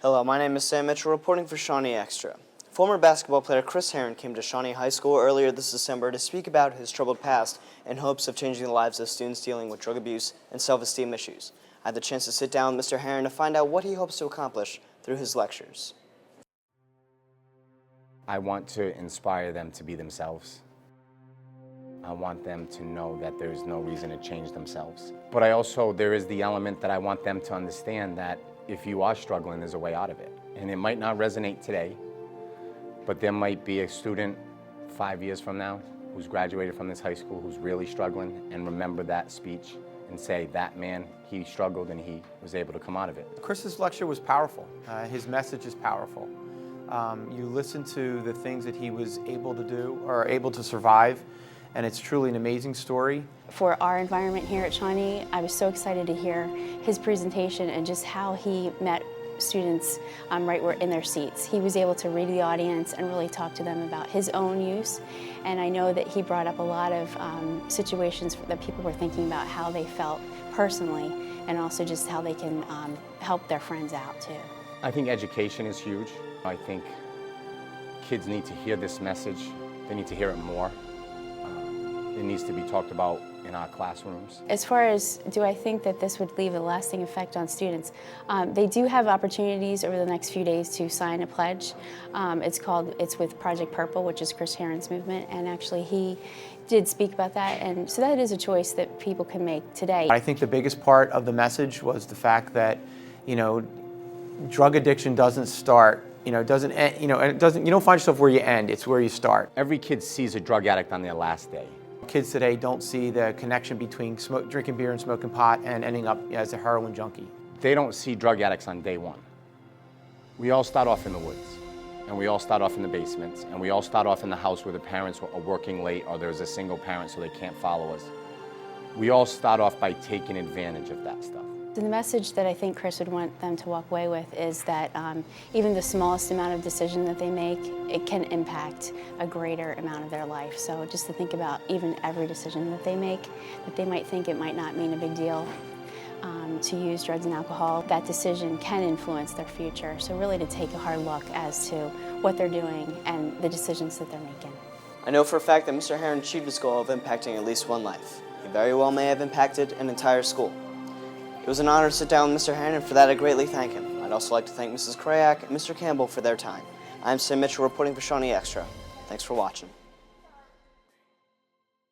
Hello, my name is Sam Mitchell, reporting for Shawnee Extra. Former basketball player Herren came to Shawnee High School earlier this December to speak about his troubled past in hopes of changing the lives of students dealing with drug abuse and self-esteem issues. I had the chance to sit down with Mr. Herren to find out what he hopes to accomplish through his lectures. I want to inspire them to be themselves. I want them to know that there's no reason to change themselves. But there is the element that I want them to understand that if you are struggling, there's a way out of it. And it might not resonate today, but there might be a student 5 years from now who's graduated from this high school who's really struggling and remember that speech and say, that man, he struggled and he was able to come out of it. Chris's lecture was powerful. His message is powerful. You listen to the things that he was able to do or able to survive, and it's truly an amazing story. For our environment here at Shawnee, I was so excited to hear his presentation and just how he met students right where in their seats. He was able to read the audience and really talk to them about his own use, and I know that he brought up a lot of situations that people were thinking about how they felt personally and also just how they can help their friends out too. I think education is huge. I think kids need to hear this message. They need to hear it more. It needs to be talked about in our classrooms. As far as do I think that this would leave a lasting effect on students, they do have opportunities over the next few days to sign a pledge. It's with Project Purple, which is Chris Herren's movement, and actually he did speak about that, and so that is a choice that people can make today. I think the biggest part of the message was the fact that, drug addiction doesn't start, you don't find yourself where you end, it's where you start. Every kid sees a drug addict on their last day. Kids today don't see the connection between drinking beer and smoking pot and ending up as a heroin junkie. They don't see drug addicts on day one. We all start off in the woods, and we all start off in the basements, and we all start off in the house where the parents are working late or there's a single parent so they can't follow us. We all start off by taking advantage of that stuff. The message that I think Chris would want them to walk away with is that even the smallest amount of decision that they make, it can impact a greater amount of their life. So just to think about even every decision that they make, that they might think it might not mean a big deal to use drugs and alcohol, that decision can influence their future. So really to take a hard look as to what they're doing and the decisions that they're making. I know for a fact that Mr. Herren achieved his goal of impacting at least one life. He very well may have impacted an entire school. It was an honor to sit down with Mr. Herren, and for that I greatly thank him. I'd also like to thank Mrs. Krihak and Mr. Campbell for their time. I'm Sam Mitchell reporting for Shawnee Extra. Thanks for watching.